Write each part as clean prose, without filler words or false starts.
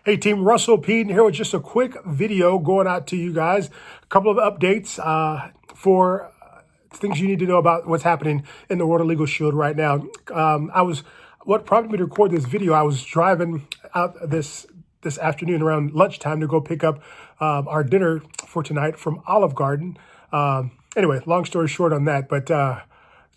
Hey team, Russell Peden here with just a quick video going out to you guys. A couple of updates for things you need to know about what's happening in the world of LegalShield right now. What prompted me to record this video, I was driving out this afternoon around lunchtime to go pick up our dinner for tonight from Olive Garden. Anyway, long story short on that, but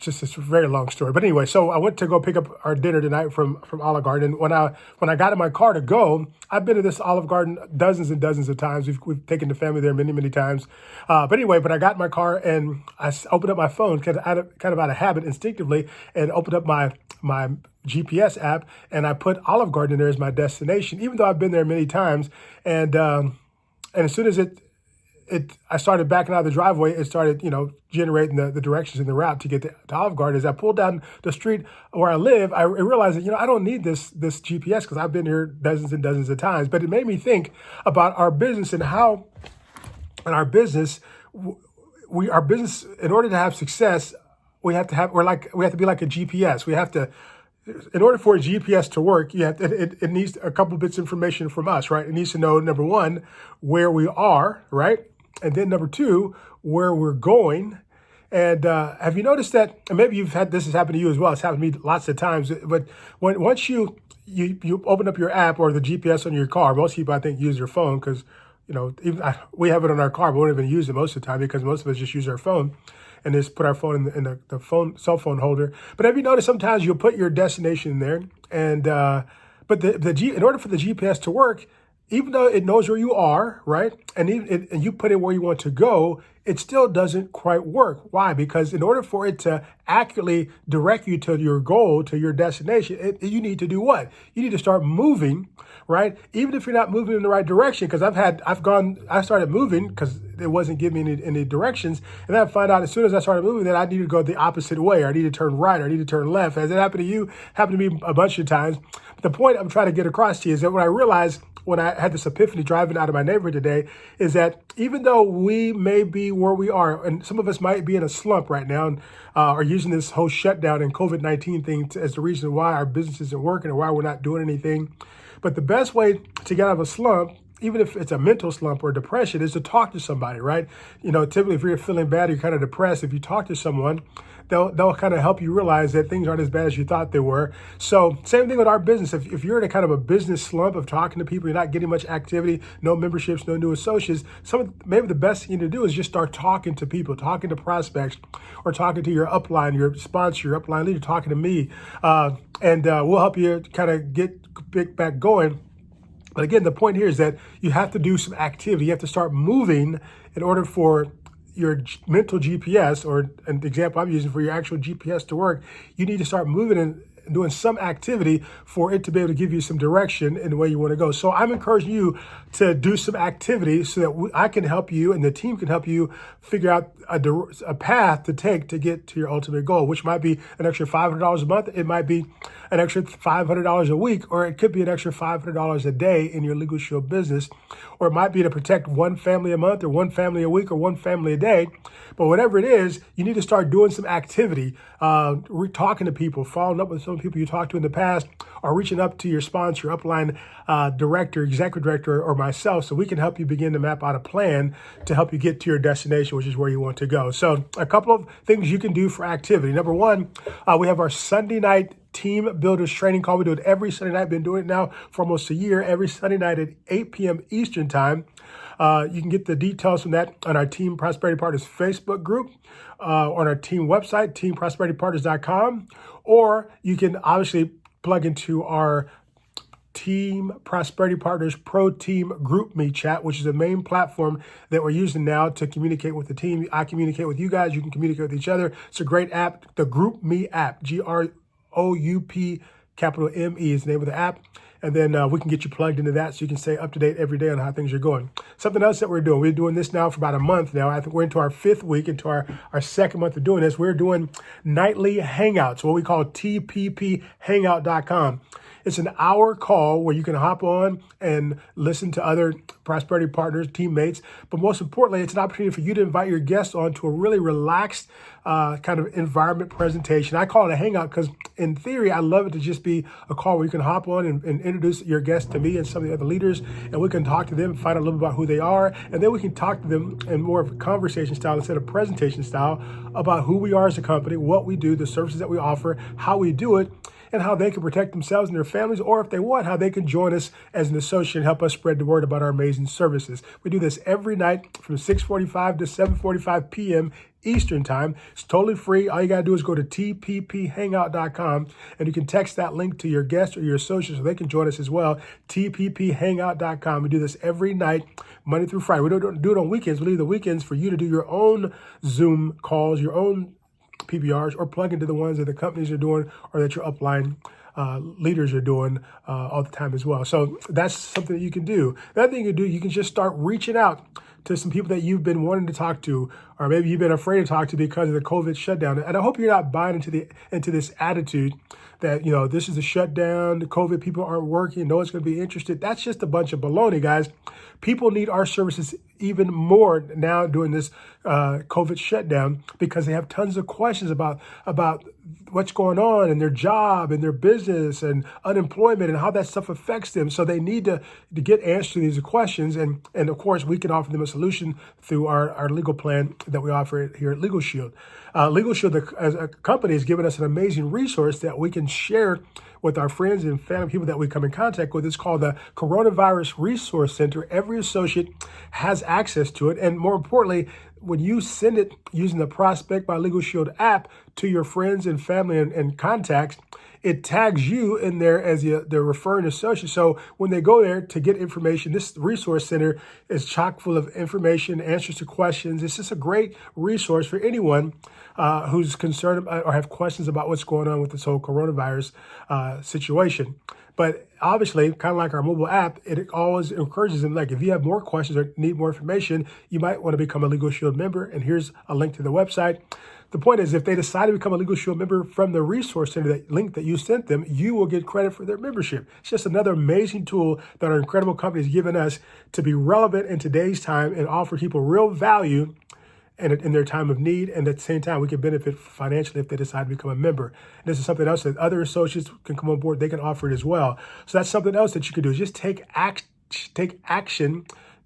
it's a very long story. But anyway, so I went to go pick up our dinner tonight from Olive Garden. When I got in my car to go, I've been to this Olive Garden dozens and dozens of times. We've taken the family there many times. But I got in my car and I opened up my phone kind of out of habit instinctively, and opened up my GPS app, and I put Olive Garden there as my destination, even though I've been there many times. And as soon as I started backing out of the driveway, it started, generating the directions and the route to get to Olive Garden. As I pulled down the street where I live, I realized that, I don't need this GPS because I've been here dozens and dozens of times. But it made me think about our business and how in our business, our business, in order to have success, we have to be like a GPS. In order for a GPS to work, it needs a couple bits of information from us, right? It needs to know, number one, where we are, right? And then number two, where we're going. And have you noticed that, and maybe this has happened to you as well, it's happened to me lots of times, but once you open up your app or the GPS on your car, most people I think use their phone because, we have it on our car, but we don't even use it most of the time because most of us just use our phone and just put our phone in the cell phone holder. But have you noticed sometimes you'll put your destination in there, and but in order for the GPS to work, even though it knows where you are, right, and you put in where you want to go, it still doesn't quite work. Why? Because in order for it to accurately direct you to your goal, to your destination, you need to do what? You need to start moving, right? Even if you're not moving in the right direction, because I started moving because it wasn't giving me any directions, and then I find out as soon as I started moving that I need to go the opposite way, or I need to turn right, or I need to turn left. Has it happened to you? Happened to me a bunch of times. But the point I'm trying to get across to you is that what I realized when I had this epiphany driving out of my neighborhood today is that even though we may be where we are, and some of us might be in a slump right now, and are using this whole shutdown and COVID-19 thing as the reason why our business isn't working or why we're not doing anything. But the best way to get out of a slump, even if it's a mental slump or depression, is to talk to somebody, right? Typically if you're feeling bad, you're kind of depressed, if you talk to someone, they'll kind of help you realize that things aren't as bad as you thought they were. So same thing with our business. If you're in a kind of a business slump of talking to people, you're not getting much activity, no memberships, no new associates, maybe the best thing to do is just start talking to people, talking to prospects, or talking to your upline, your sponsor, your upline leader, talking to me. And we'll help you kind of get back going. But again, the point here is that you have to do some activity. You have to start moving in order for your mental GPS, or an example I'm using for your actual GPS to work. You need to start moving and doing some activity for it to be able to give you some direction in the way you want to go. So I'm encouraging you to do some activity so that I can help you and the team can help you figure out a path to take to get to your ultimate goal, which might be an extra $500 a month. It might be an extra $500 a week, or it could be an extra $500 a day in your LegalShield business, or it might be to protect one family a month, or one family a week, or one family a day. But whatever it is, you need to start doing some activity, talking to people, following up with some people you talked to in the past, or reaching up to your sponsor, upline director, executive director, or myself, so we can help you begin to map out a plan to help you get to your destination, which is where you want to go. So a couple of things you can do for activity. Number one, we have our Sunday night Team Builders training call. We do it every Sunday night. Been doing it now for almost a year, every Sunday night at 8 p.m. Eastern time. You can get the details from that on our Team Prosperity Partners Facebook group, on our team website, teamprosperitypartners.com, or you can obviously plug into our Team Prosperity Partners Pro Team Group Me chat, which is the main platform that we're using now to communicate with the team. I communicate with you guys. You can communicate with each other. It's a great app, the Group Me app, GROUP capital ME is the name of the app. And then we can get you plugged into that so you can stay up to date every day on how things are going. Something else that we're doing this now for about a month now. I think we're into our 5th week, into our 2nd month of doing this. We're doing nightly hangouts, what we call TPPhangout.com. It's an hour call where you can hop on and listen to other prosperity partners, teammates. But most importantly, it's an opportunity for you to invite your guests on to a really relaxed kind of environment presentation. I call it a hangout because in theory, I love it to just be a call where you can hop on and introduce your guests to me and some of the other leaders, and we can talk to them, find out a little bit about who they are, and then we can talk to them in more of a conversation style instead of presentation style about who we are as a company, what we do, the services that we offer, how we do it, and how they can protect themselves and their families, or if they want, how they can join us as an associate and help us spread the word about our amazing services. We do this every night from 6:45 to 7:45 p.m. Eastern time. It's totally free. All you got to do is go to tpphangout.com and you can text that link to your guest or your associate so they can join us as well. tpphangout.com. We do this every night, Monday through Friday. We don't do it on weekends. We leave the weekends for you to do your own Zoom calls, your own PBRs, or plug into the ones that the companies are doing or that your upline leaders are doing all the time as well. So that's something that you can do. Another thing you can do, you can just start reaching out to some people that you've been wanting to talk to, or maybe you've been afraid to talk to because of the COVID shutdown. And I hope you're not buying into this attitude that, you know, this is a shutdown, the COVID, people aren't working, no one's going to be interested. That's just a bunch of baloney, guys. People need our services even more now during this COVID shutdown because they have tons of questions about what's going on in their job and their business and unemployment and how that stuff affects them. So they need to get answers to these questions. And of course, we can offer them a solution through our legal plan that we offer here at LegalShield. LegalShield, as a company, has given us an amazing resource that we can share with our friends and family, people that we come in contact with. It's called the Coronavirus Resource Center. Every associate has access to it. And more importantly, when you send it using the Prospect by LegalShield app to your friends and family and contacts, it tags you in there as the referring associate. So when they go there to get information, this resource center is chock full of information, answers to questions. It's just a great resource for anyone who's concerned about or have questions about what's going on with this whole coronavirus situation. But obviously, kind of like our mobile app, it always encourages them, like if you have more questions or need more information, you might want to become a LegalShield member. And here's a link to the website. The point is, if they decide to become a LegalShield member from the resource center, that link that you sent them, you will get credit for their membership. It's just another amazing tool that our incredible company has given us to be relevant in today's time and offer people real value in their time of need. And at the same time, we can benefit financially if they decide to become a member. And this is something else that other associates can come on board. They can offer it as well. So that's something else that you can do, is just take action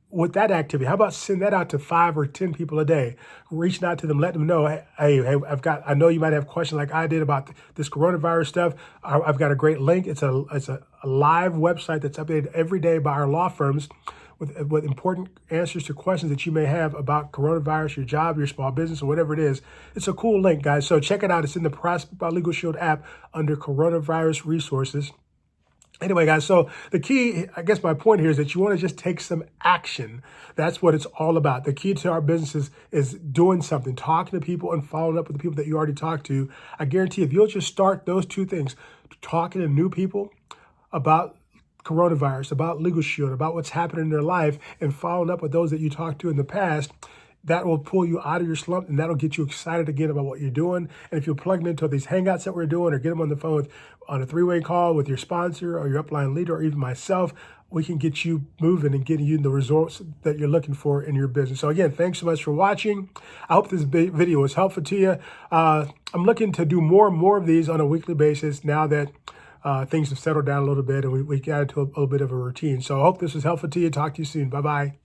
with that activity. How about send that out to 5 or 10 people a day, reaching out to them, let them know, hey, I know you might have questions like I did about this coronavirus stuff. I've got a great link. It's a live website that's updated every day by our law firms with important answers to questions that you may have about coronavirus, your job, your small business, or whatever it is. It's a cool link, guys. So check it out. It's in the Prospect by LegalShield app under Coronavirus Resources. Anyway, guys, so the key, I guess my point here is that you want to just take some action. That's what it's all about. The key to our business is doing something, talking to people and following up with the people that you already talked to. I guarantee if you'll just start those two things, talking to new people about coronavirus, about LegalShield, about what's happening in their life, and following up with those that you talked to in the past, that will pull you out of your slump, and that'll get you excited again about what you're doing. And if you're plugged into these hangouts that we're doing, or get them on the phone on a 3-way call with your sponsor or your upline leader or even myself, we can get you moving and getting you the results that you're looking for in your business. So again, thanks so much for watching. I hope this video was helpful to you. I'm looking to do more and more of these on a weekly basis now that things have settled down a little bit and we got into a little bit of a routine. So I hope this was helpful to you. Talk to you soon. Bye-bye.